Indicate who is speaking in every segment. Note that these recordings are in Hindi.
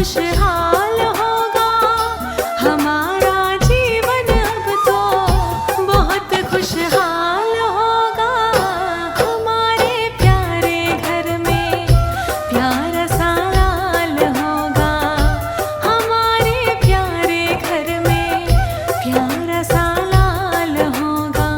Speaker 1: खुशहाल होगा हमारा जीवन, अब तो बहुत खुशहाल होगा। हमारे प्यारे घर में प्यारा सा लाल होगा, हमारे प्यारे घर में प्यारा सा लाल होगा।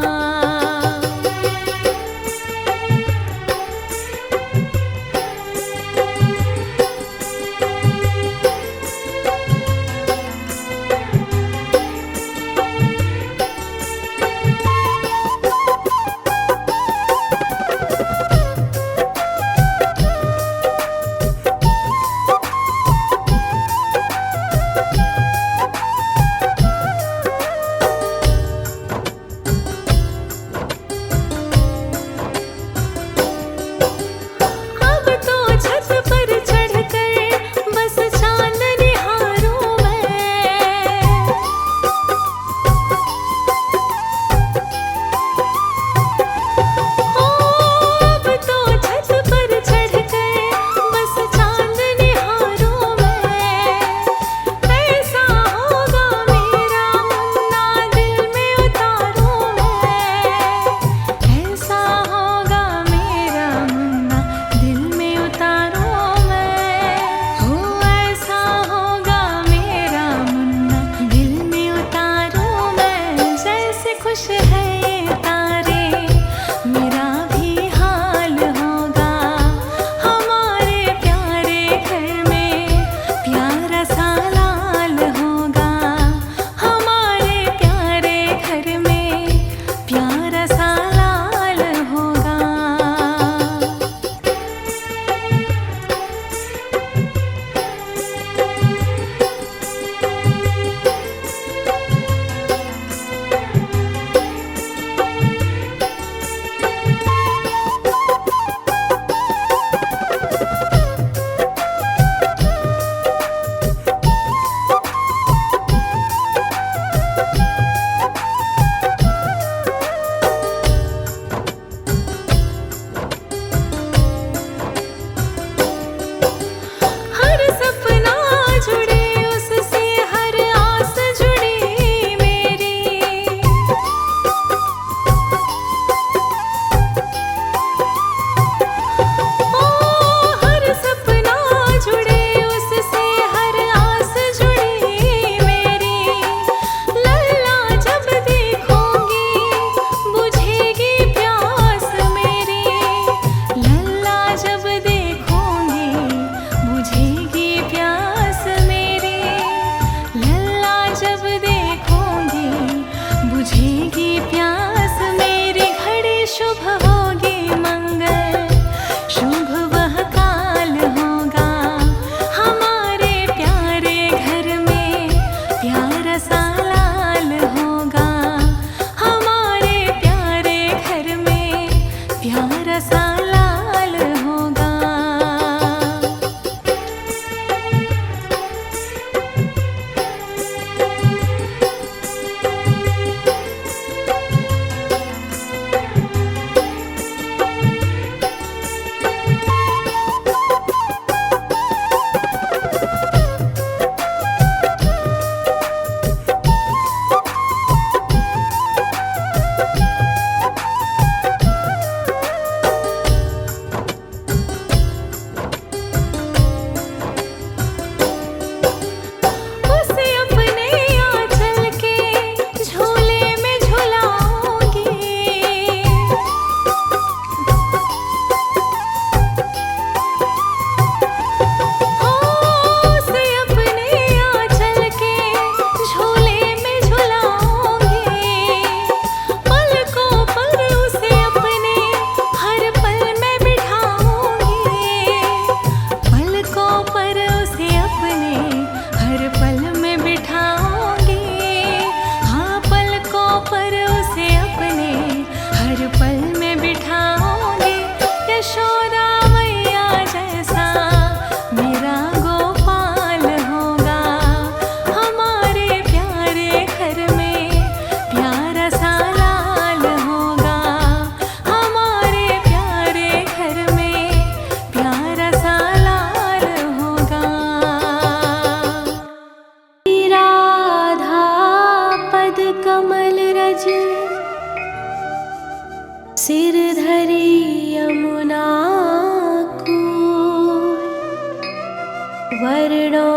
Speaker 1: वर्णो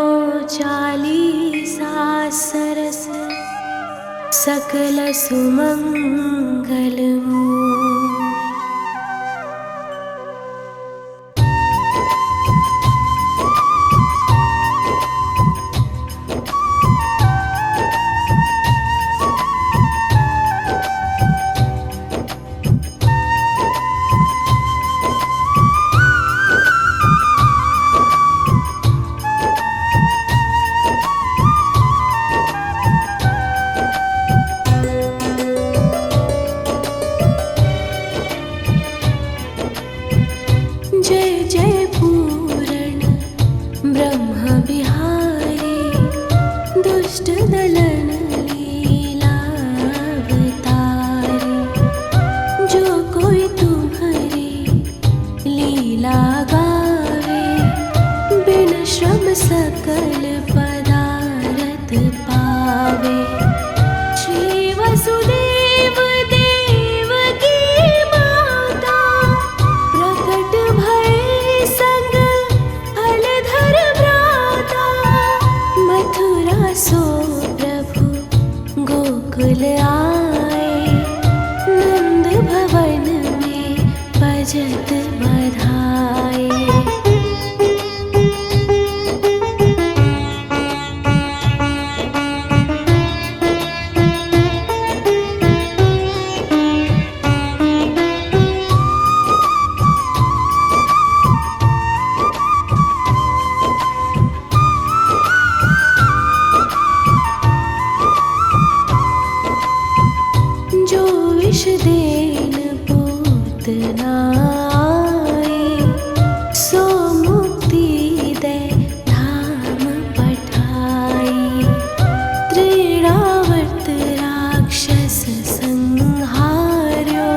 Speaker 1: चालीसा सरस सकल सुमंगलमूल। जय जय पूरण ब्रह्म बिहारी, दुष्ट दलन लीलावतारी। जो कोई तुम्हारी लीला गावे, बिन श्रम सकल पदारथ पावे। श्री वसुदेव देवकी माता, प्रकट भय संग हलधर भ्राता। मथुरा सो प्रभु गोकुल आए, नंद भवन में बजत बधाए। जो विष देन पूतना आए, सो मुक्ति दे धाम पठाए। त्रिरावर्त राक्षस संहार्यो,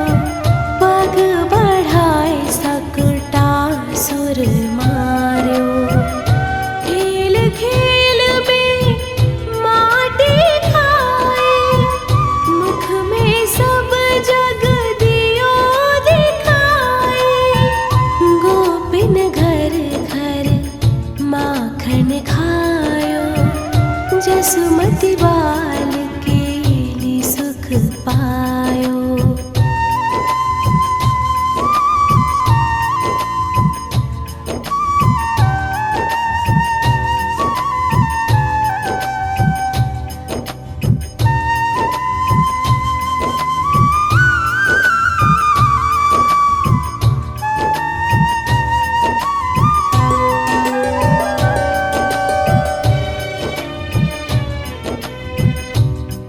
Speaker 1: पग बढ़ाए सकटासुर मार्यो। खेल खेल में माटी खाए, मुख में सब जग दियो दिखाए। गोपिन घर घर माखन खायो, जसुमति बाल केली सुख पायो।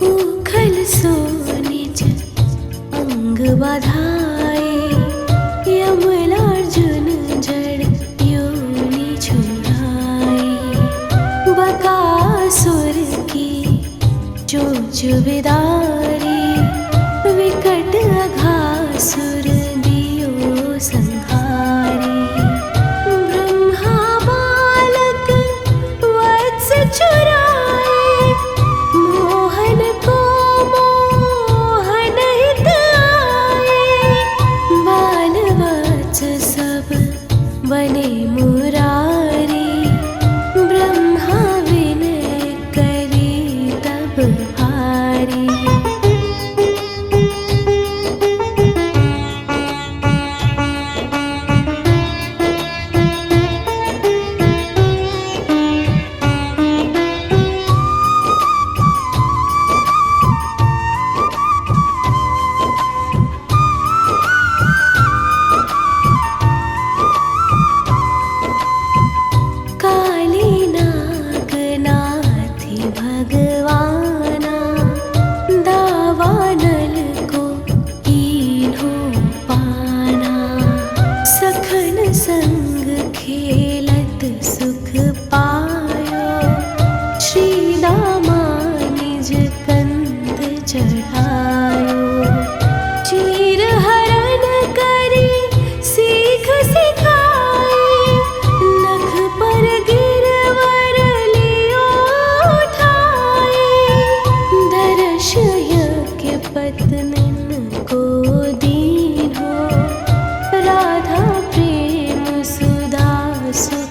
Speaker 1: उखल सो निज अंग बधाए, यमलार्जुन जड़ योनि छुड़ाए। बकासुर की चोंच विदारी, विकट अघासुर दियो संहारी। ब्रह्मा बालक वत्स चुराए, मोहन को मोहन हित आए। बाल वत्स सब बने मुरारी, ब्रह्मा विनय करे तब भारी। काली नाग नाथी भगवाना, दावानल को कीन्हो पाना। सखन संग खेलत सुख पायो, श्री दामा निज कंद चढ़ायो। चीर हरण करी सीख सिखाए, नख पर गिरवर लियो उठाए। दर्श यज्ञ पत्निन को दीन्हो, राधा प्रेम सुधा सु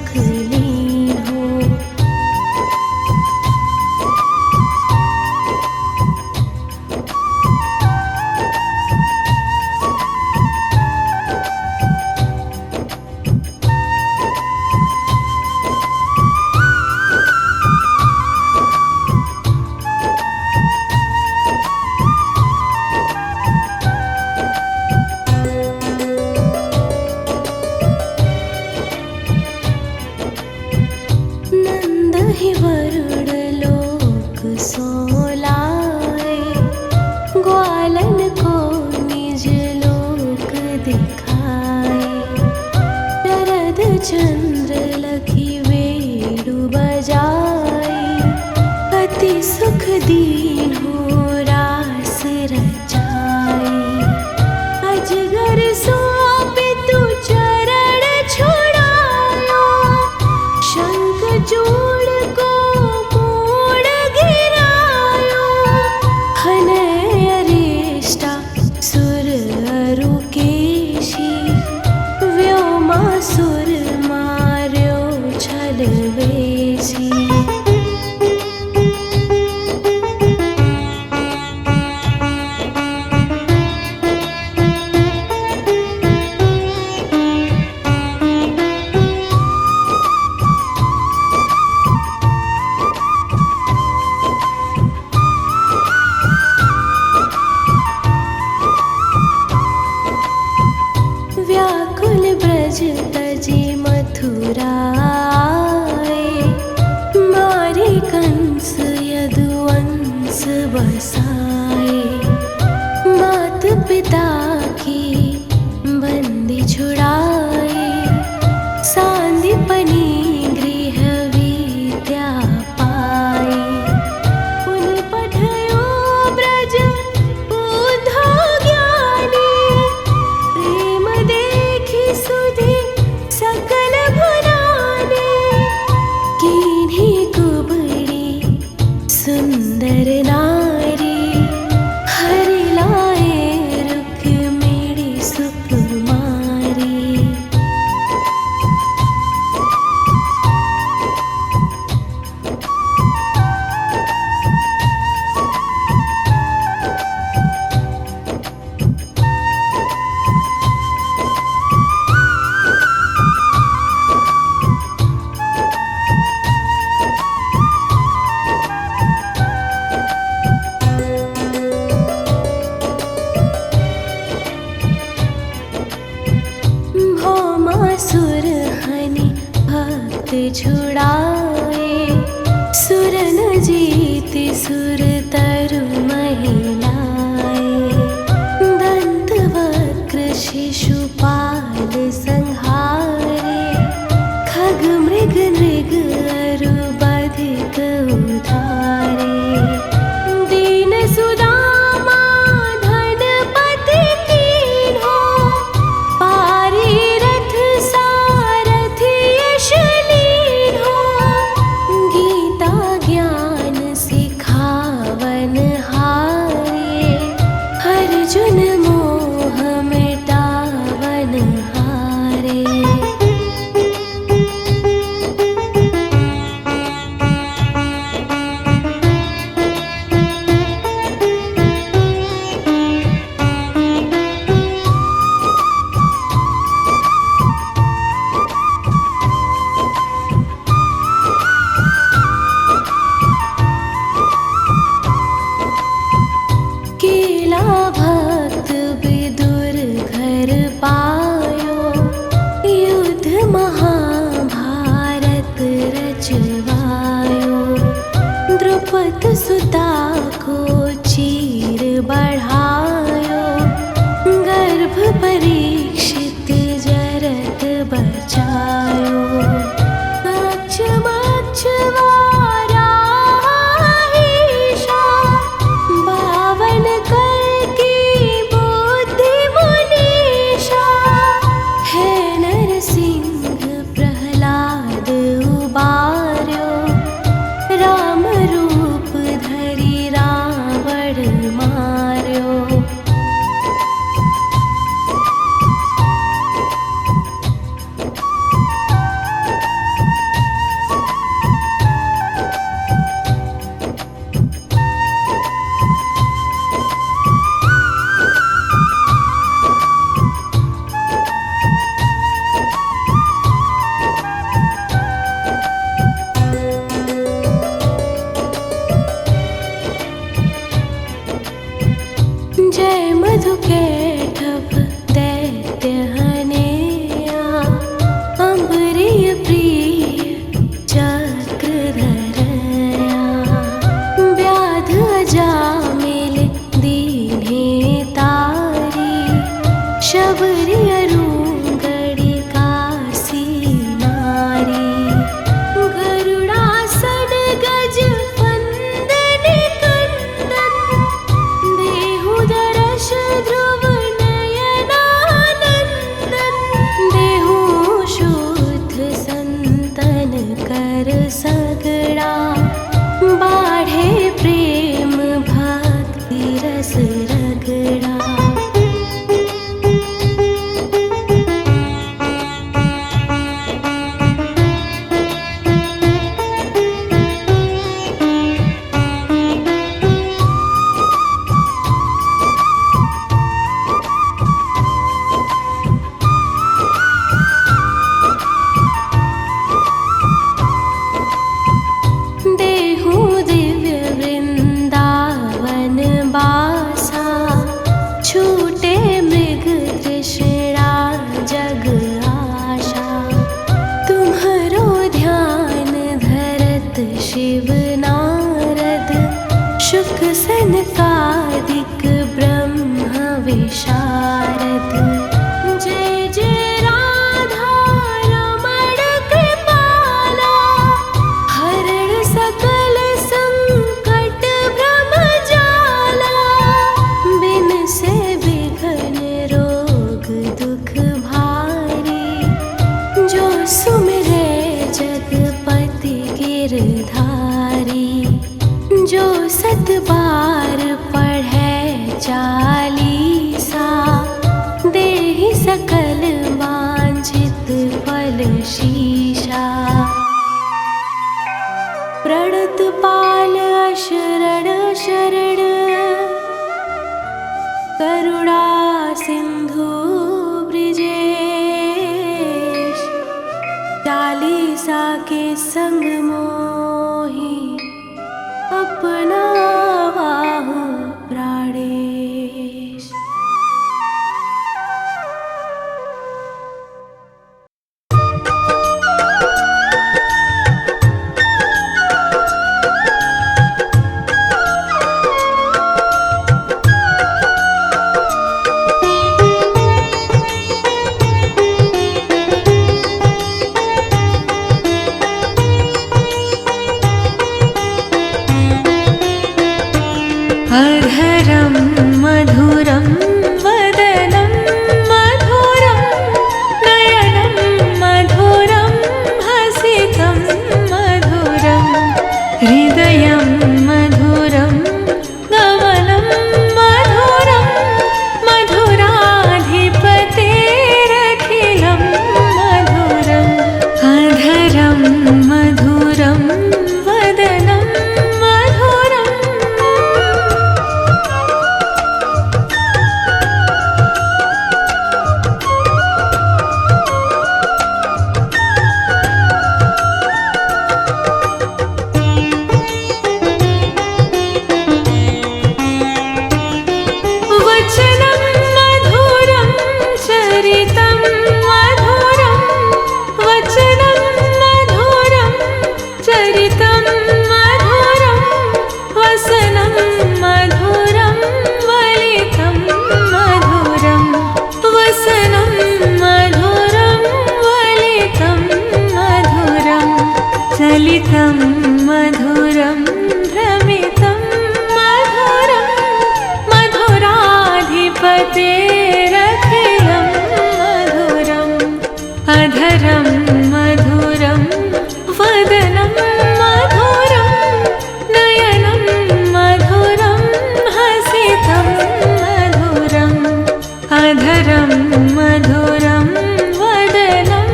Speaker 1: चंद्र लखी वेणु बजाई, अति सुख दीन हो रास रचाई। अजगर सौंपे तू चरण छुड़ायो, शंख चूड़ को मोड़ गिरायो। हनय अरिष्टा सुर अरु केशी, व्योमासुर मार्यो छलवेशी। व्याकुल ब्रज तजी मथुरा आए, मारे कंस यदुवंश बसाए। मात पिता की बंदी छुड़ाए, सांदीपनि गृह विद्या पाई। पुन पठयो ब्रज बुद्धो ज्ञानी, प्रेम देखि सुधि सकल भुलाने। कीन्ही कुबड़ी सुंदर नारी, हरि लाए रुक्मिणी सुकुमारी। भौमासुर हनि भक्त छुड़ाए, सुर न जीति सुर तरु महिलाए। दंत वक्र शिशुपाल संहारे, खग मृग नृग अरु बधिक उधारे। दीन सुदामा धनपति कीन्हो, पारी रथ सारथि यश लीन्हो। गीता ज्ञान सिखावन हारे, अर्जुन मोह मिटावन हारे। केला भक्त विदुर घर पायो, युद्ध महाभारत रचवायो। द्रुपद सुता को चीर बढ़ायो, गर्भ परीक्षित जरत बचायो। अक्ष मक्ष वाराहीशा, बावन कर की बुद्धि मुनीशा। है नरसिंह प्रहलाद उबार्यो, राम रूप धरि रावण मार्यो। सुमिरे जगपति गिरधारी, जो 7 बार पढ़े चालीसा, देहि सकल वांछित फल शीशा। प्रणत पाल अशरण शरण, करुणा सिंधु ब्रिजेश। चालीसा के संग मोहि अपना बाहु प्राणेश।
Speaker 2: अधरं मधुरं वदनं मधुरं, नयनं मधुरं हसितं मधुरं, हृदयं मधुरं गमनं मधुरं, मधुराधिपतेरखिलं मधुरम्। अधरं मधुरं वदनं मधुरम्। वचनं मधुरं चरितं मधुरं, वचनं मधुरं चरितं मधुरं, वसनं मधुरं वलितं मधुरं, वसनं मधुरं वलितं मधुरं, चलितं मधुरं भ्रमितं मधुरं, मधुराधिपतेरखिलं मधुरम्। अधरं मधुरं वदनं मधुरं, नयनं मधुरं हसितं मधुरम्। अधरं मधुरं वदनं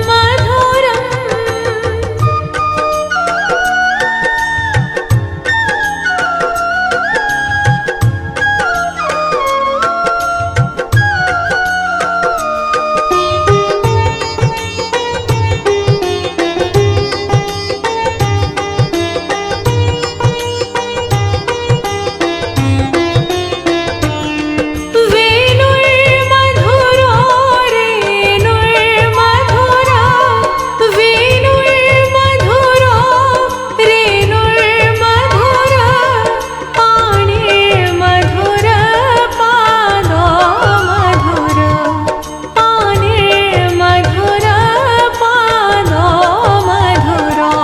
Speaker 2: मधुरम्। वेणुर्मधुरो रेणुर्मधुरा, वेणुर्मधुरो रेणुर्मधुरा, पाणिर्मधुर पादो मधुर, पाणिर्मधुर पादो मधुरो,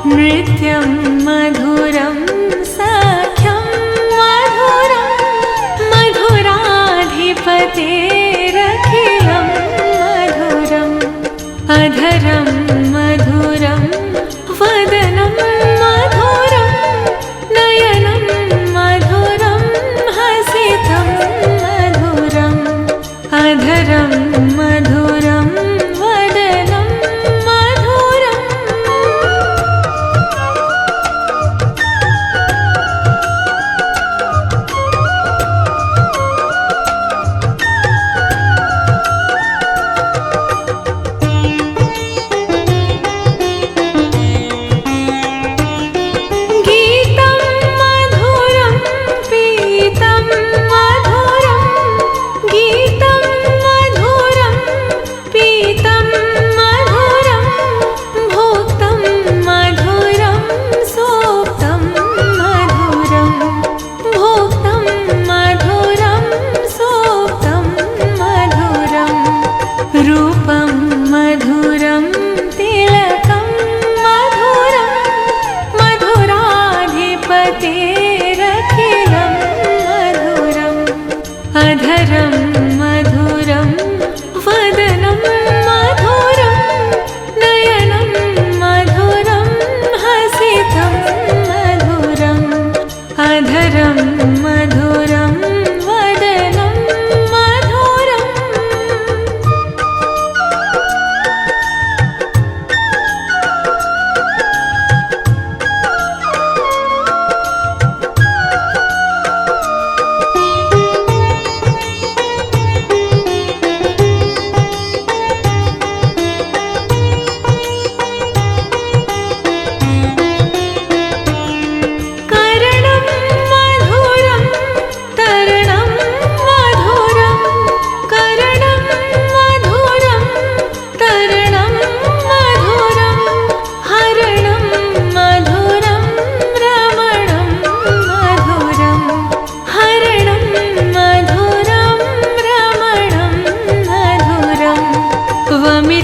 Speaker 2: नृत्यं मधुरं सख्यं मधुरं, मधुराधिपतेरखिलं मधुरम्। अधरं मधुरं वदनं मधुरं, नयनं मधुरं हसितं मधुरम्। अधरं मधुरं वदनं मधुरम्।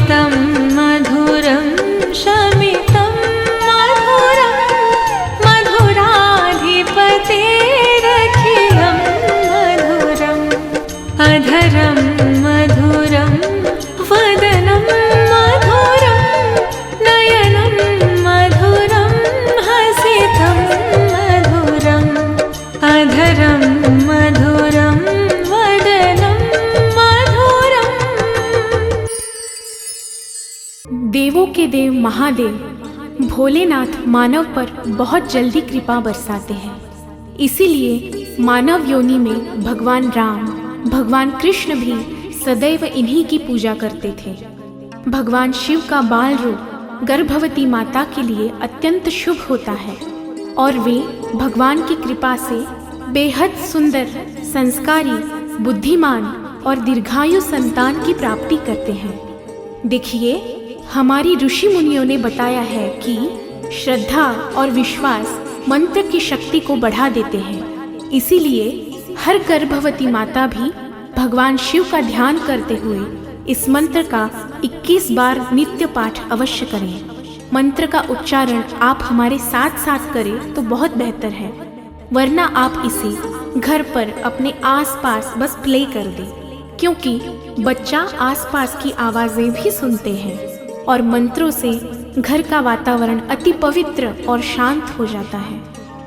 Speaker 2: शमितं मधुरं शमितं मधुरं मधुराधिपतेरखिलं मधुरम् अधरं मधुरं वदनं मधुरं नयनं मधुरं हसितं मधुरम् अधरं मधुरं वदनं मधुरम्।
Speaker 1: देवों के देव महादेव भोलेनाथ मानव पर बहुत जल्दी कृपा बरसाते हैं। इसीलिए मानव योनि में भगवान राम, भगवान कृष्ण भी सदैव इन्हीं की पूजा करते थे। भगवान शिव का बाल रूप गर्भवती माता के लिए अत्यंत शुभ होता है और वे भगवान की कृपा से बेहद सुंदर, संस्कारी, बुद्धिमान और दीर्घायु संतान की प्राप्ति करते हैं। देखिए, हमारी ऋषि मुनियों ने बताया है कि श्रद्धा और विश्वास मंत्र की शक्ति को बढ़ा देते हैं। इसीलिए हर गर्भवती माता भी भगवान शिव का ध्यान करते हुए इस मंत्र का 21 बार नित्य पाठ अवश्य करें। मंत्र का उच्चारण आप हमारे साथ साथ करें तो बहुत बेहतर है, वरना आप इसे घर पर अपने आसपास बस प्ले कर दें, क्योंकि बच्चा आसपास की आवाजें भी सुनते हैं और मंत्रों से घर का वातावरण अति पवित्र और शांत हो जाता है,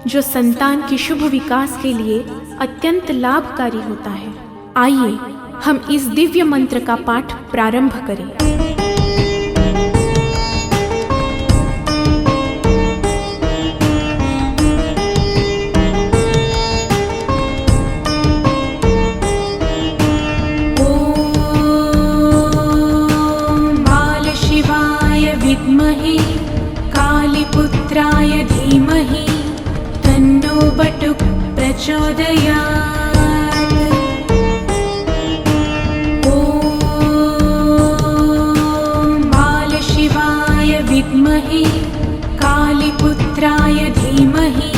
Speaker 1: जो संतान की शुभ विकास के लिए अत्यंत लाभकारी होता है। आइए हम इस दिव्य मंत्र का पाठ प्रारंभ करें।
Speaker 2: विद्महे कालीपुत्राय धीमहि तन्नो बटुक प्रचोदयात्। ॐ बालशिवाय विद्महे कालीपुत्राय धीमहि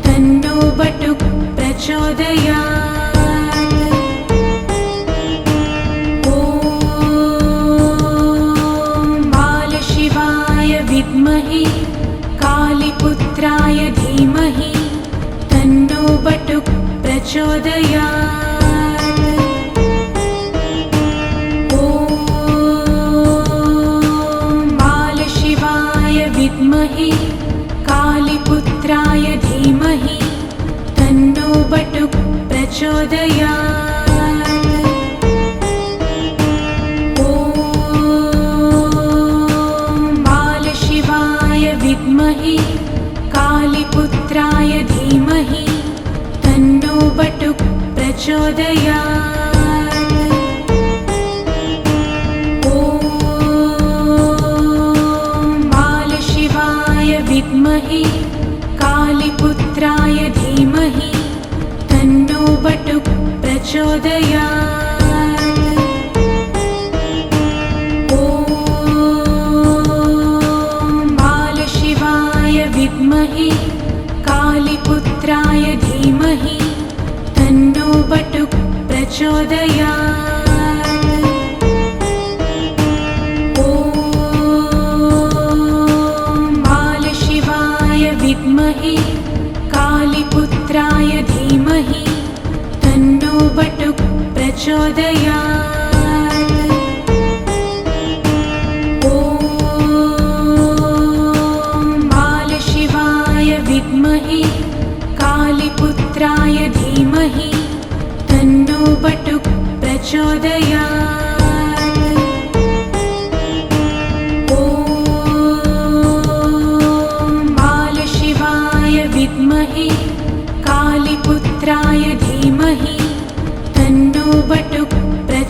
Speaker 2: तन्नो बटुक प्रचोदयात्। विद्महे कालीपुत्राय धीमहि तन्नो बटुक प्रचोदयात्। ॐ बालशिवाय विद्महे कालीपुत्राय धीमहि तन्नो बटुक प्रचोदयात्। विद्महे कालीपुत्राय धीमहि तन्नो बटुक प्रचोदयात्। ॐ बालशिवाय विद्महे कालीपुत्राय धीमहि तन्नो बटुक प्रचोदयात्। विद्महे कालीपुत्राय धीमहि तन्नो बटुक प्रचोदयात्। ॐ बालशिवाय विद्महे कालीपुत्राय धीमहि तन्नो बटुक प्रचोदयात्। विद्महे कालीपुत्राय धीमहि तन्नो बटुक प्रचोदयात्। ॐ बालशिवाय विद्महे कालीपुत्राय धीमहि तन्नो बटुक प्रचोदयात्।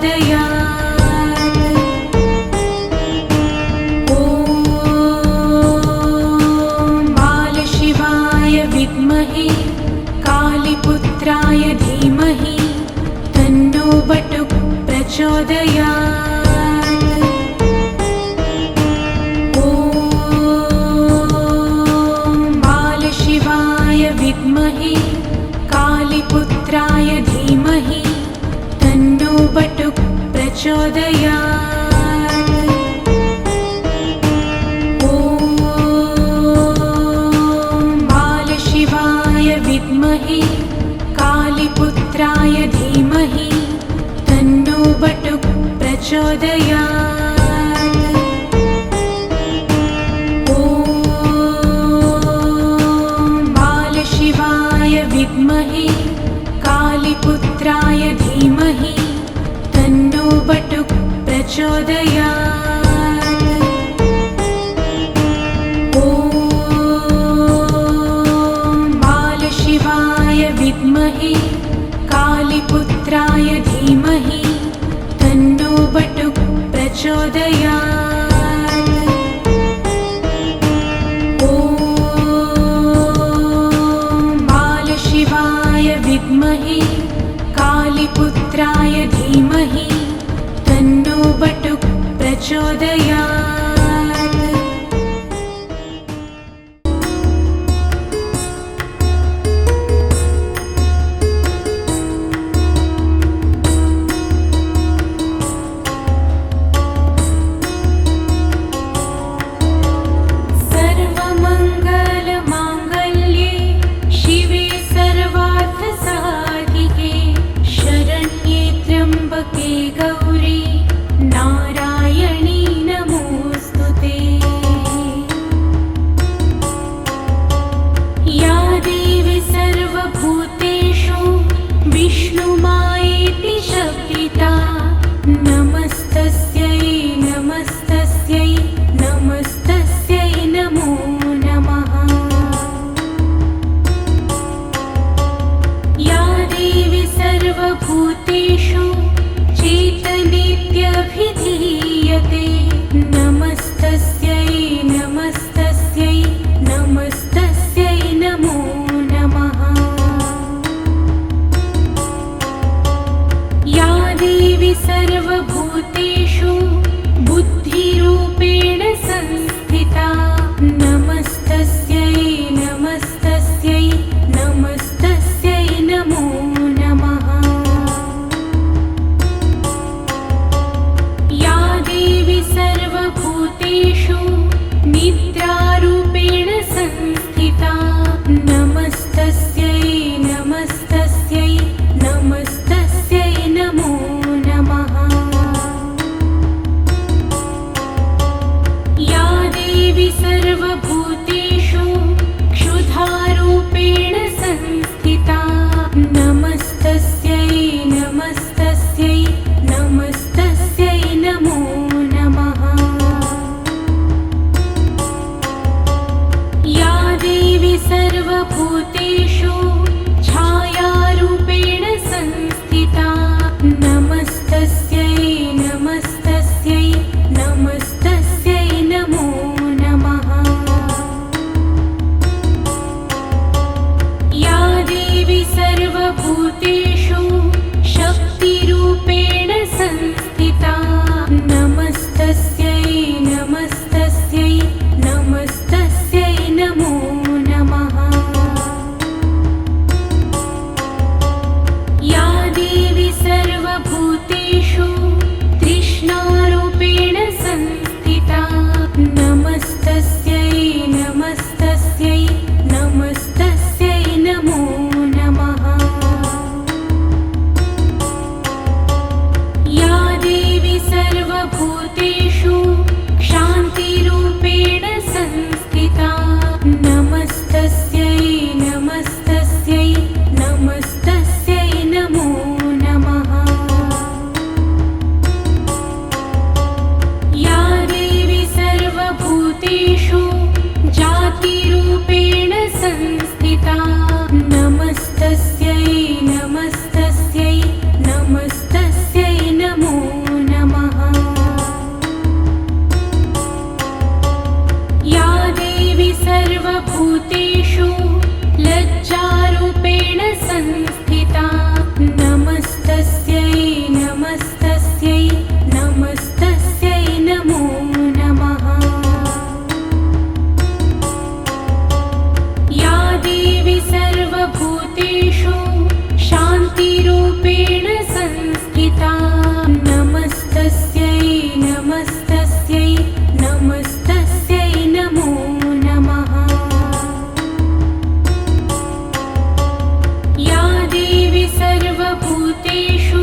Speaker 2: प्रचोदयात्। ॐ बालशिवाय विद्महे कालीपुत्राय धीमहि तन्नो बटुक प्रचोदयात्। ॐ बालशिवाय विद्महे कालीपुत्राय धीमहि तन्नो बटुक प्रचोदयात्। ॐ बालशिवाय विद्महे कालीपुत्राय धीमहि तन्नो बटुक प्रचोदयात्। ॐ बालशिवाय विद्महे कालीपुत्राय धीमहि तन्नो बटुक प्रचोदयात्। ॐ बालशिवाय विद्महे कालीपुत्राय धीमहि तन्नो बटुक प्रचोदयात्। ॐ बालशिवाय विद्महे कालीपुत्राय धीमहि तन्नो बटुक प्रचोदयात्। सर्वमङ्गलमाङ्गल्ये शिवे सर्वार्थसाधिके शरण्ये त्र्यम्बके गौरी नारायणी नमोस्तुते। सर्वभूतेषु लज्जारूपेण संस्थिता नमस्तस्यै नमस्तस्यै नमस्तस्यै नमो नमः। या देवी सर्वभूतेषु शान्तिरूपेण संस्थिता नमस्तस्यै नमस्तस्यै नमस्तस्यै नमो नमः। या देवी सर्वभूतेषु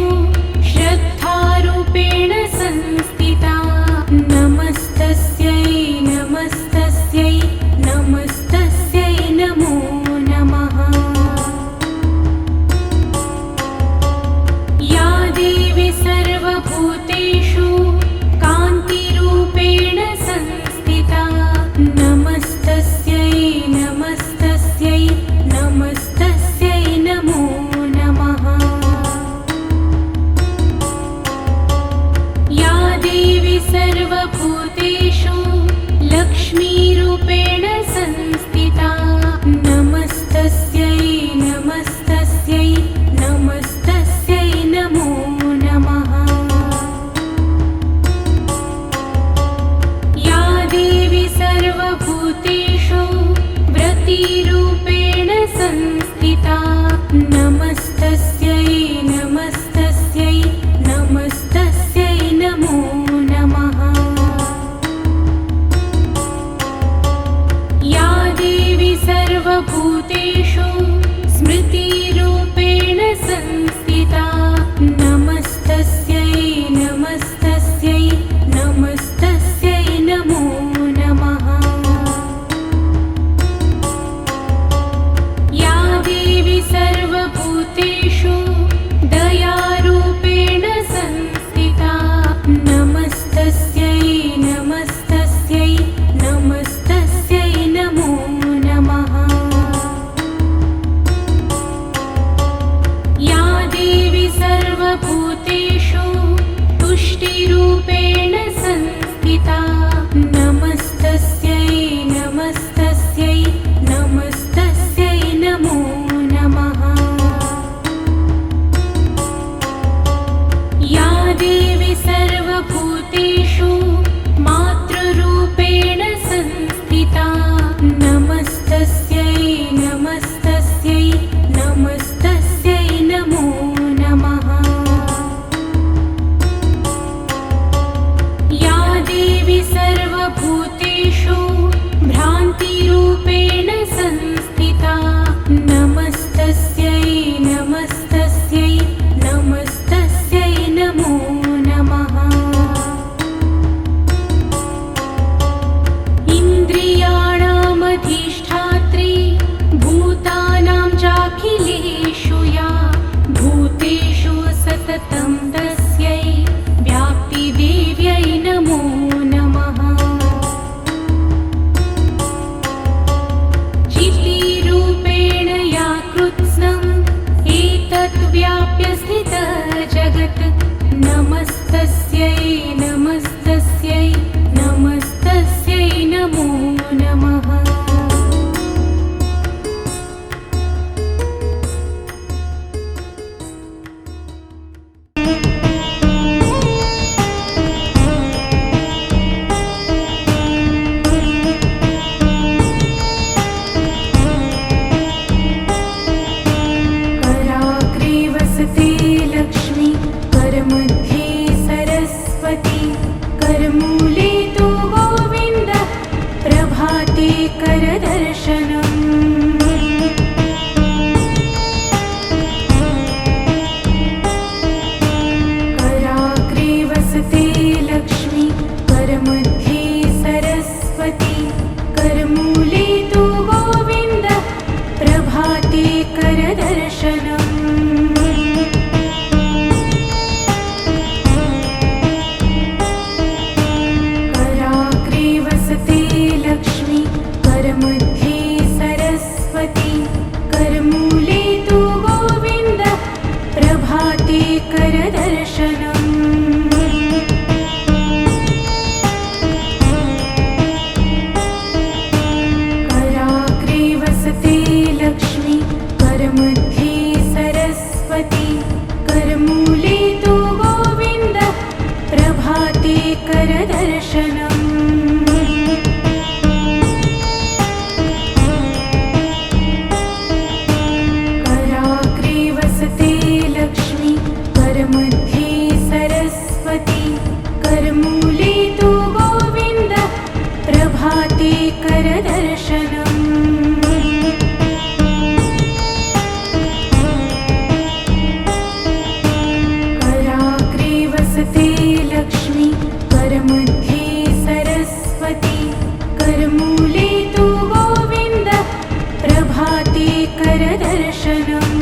Speaker 2: श्रद्धारूपेण संस्थिता नमस्तस्यै नमस्तस्यै नमस्तस्यै नमो नमः। या देवी सर्वभूतेषु कान्तिरूपेण संस्थिता नमस्तस्यै नमस्तस्यै नमस्तस्यै नमो नमः। या देवी सर्वभूतेषु लक्ष्मीरूपेण संस्थिता नमस्तस्यै नमस्तस्यै नमस्तस्यै नमो नमः। या देवी सर्वभूतेषु व्रतिरूपेण संस्थिता नमस्तस्यै नमस्तस्यै नमस्तस्यै नमो नमः। या देवी सर्वभूतेषु स्मृतिरूपेण संस्थिता नमस्तस्यै नमस्तस्यै नमस्तस्यै नमो नमः। या देवी सर्वभूतेषु दयारूपेण संस्थिता नमस्तस्यै नमस्तस्यै नमस्तस्यै नमो नमः। या देवी सर्वभूतेषु तुष्टिरूपेण संस्थिता नमस्तस्यै नमस्तस्यै नमस्तस्यै नमो नमः। या देवी सर्वभूतेषु मातृरूपेण संस्थिता नमस्तस्यै नमस्तस्यै नमस्तस्यै नमो नमः। या देवी सर्वभूतेषु भ्रान्तिरूपेण संस्थिता नमस्तस्यै नमस्तस्यै नमस्तस्यै नमो नमः। इन्द्रियाणामधिष्ठात्री भूतानां चाखिलेषु या भूतेषु सततं तस्यै व्याप्तिदेव्यै नमो नमः। चितिरूपेण या कृत्स्नम् एतत् व्याप्य स्थितः जगत् नमस्तस्यै नमस्तस्यै नमस्तस्यै नमो नमः। कराग्रे वसते लक्ष्मी करमध्ये सरस्वती करमूले तु गोविन्दः प्रभाते करदर्शनम्। कराग्रे वसते लक्ष्मी करमध्ये सरस्वती करमूले तु गोविन्दः प्रभाते करदर्शनम्। कराग्रे वसते लक्ष्मी करमध्ये सरस्वती करमूले तु गोविन्दः प्रभाते करदर्शनम्। करमूले तु गोविन्द प्रभाते करदर्शनम् कराग्रे वसते लक्ष्मी करमध्ये सरस्वती करमूले तु गोविन्द प्रभाते करदर्शनम्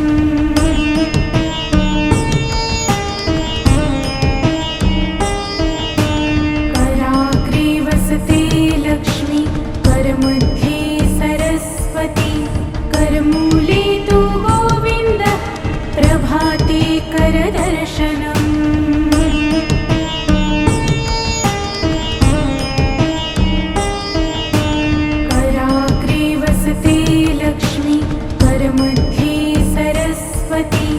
Speaker 2: कराग्रे वसते लक्ष्मी करमध्ये सरस्वती करमूले तु गोविन्द प्रभाते करदर्शनम् कराग्रे वसते लक्ष्मी करमध्ये सरस्वती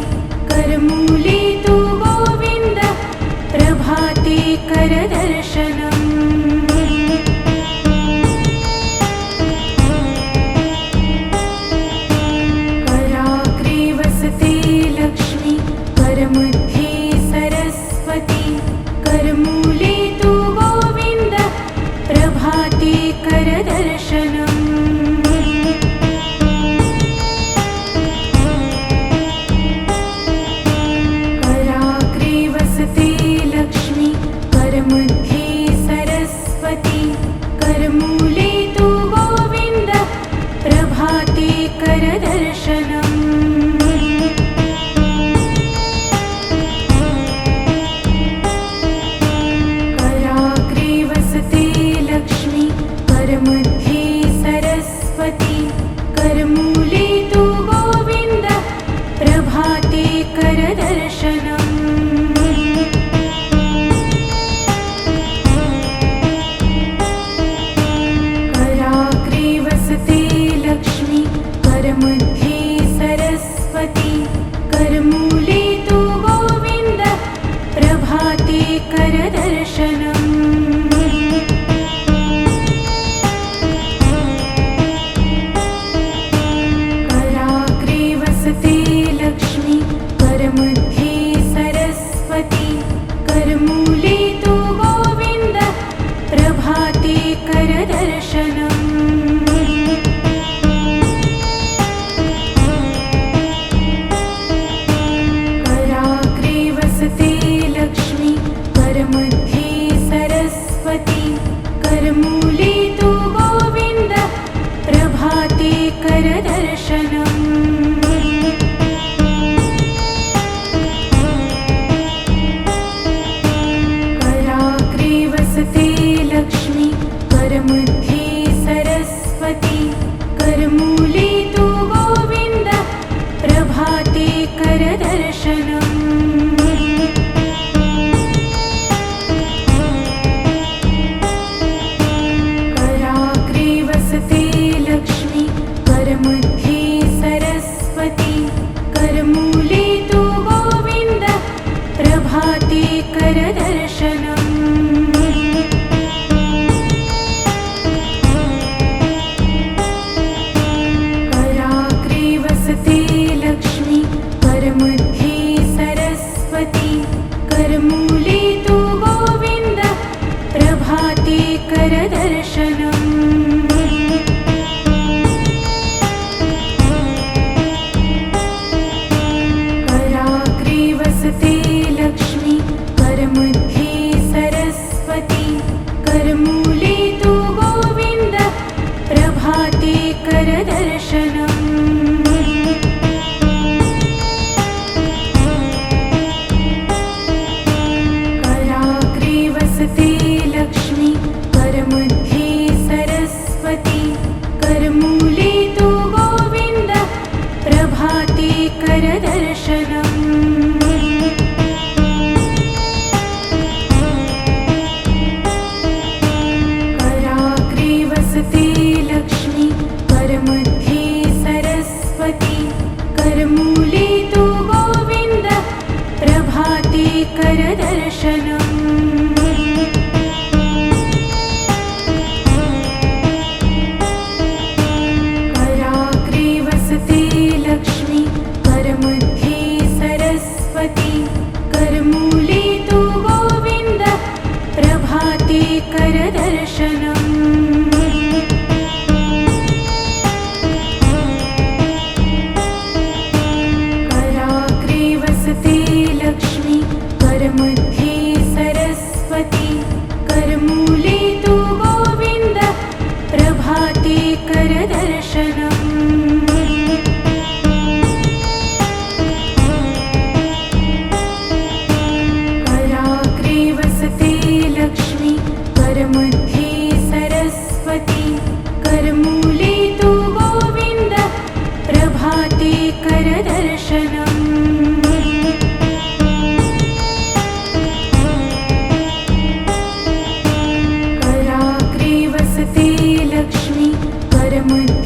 Speaker 2: करमूले तु गोविन्द प्रभाते करदर्शनम् कराग्रे वसते लक्ष्मी करमध्ये सरस्वती करमूले तु गोविन्द प्रभाते करदर्शनम् कराग्रे वसते लक्ष्मी करमध्ये सरस्वती करमूले तु गोविन्द प्रभाते करदर्शनम् कराग्रे वसते लक्ष्मी करमध्ये सरस्वती करमूले तु गोविन्द प्रभाते करदर्शनम् कराग्रे वसते लक्ष्मी करमध्ये सरस्वती करमूले तु गोविन्द प्रभाते करदर्शनम् कराग्रे वसते लक्ष्मी करमध्ये सरस्वती करमूले तु गोविन्द प्रभाते करदर्शनम् कराग्रे वसते लक्ष्मी करमध्ये सरस्वती करमूले तु गोविन्द प्रभाते करदर्शनम् कराग्रे वसते लक्ष्मी करमध्ये सरस्वती करमूले तु गोविन्द प्रभाते करदर्शनम् कराग्रे वसते लक्ष्मी करमध्ये प्रभाते करदर्शनम् कराग्रे वसते लक्ष्मी करमध्ये सरस्वती करमूले तु गोविन्दः प्रभाते करदर्शनम् कराग्रे वसते लक्ष्मी करमध्ये सरस्वती करमूले तु गोविन्दः प्रभाते करदर्शनम् कराग्रे वसते लक्ष्मी करमध्ये